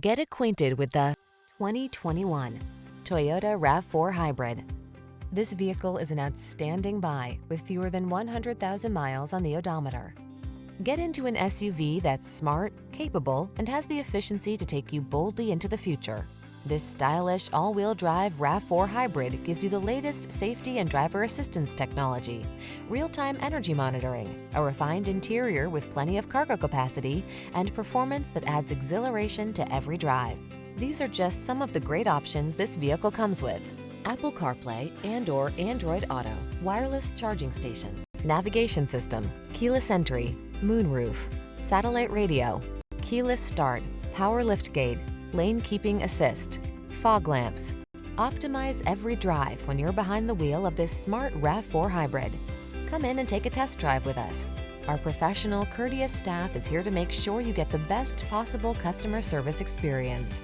Get acquainted with the 2021 Toyota RAV4 Hybrid. This vehicle is an outstanding buy with fewer than 100,000 miles on the odometer. Get into an SUV that's smart, capable, and has the efficiency to take you boldly into the future. This stylish all-wheel drive RAV4 Hybrid gives you the latest safety and driver assistance technology, real-time energy monitoring, a refined interior with plenty of cargo capacity, and performance that adds exhilaration to every drive. These are just some of the great options this vehicle comes with: Apple CarPlay and/or Android Auto, wireless charging station, navigation system, keyless entry, moonroof, satellite radio, keyless start, power liftgate, lane keeping assist, fog lamps. Optimize every drive when you're behind the wheel of this smart RAV4 Hybrid. Come in and take a test drive with us. Our professional, courteous staff is here to make sure you get the best possible customer service experience.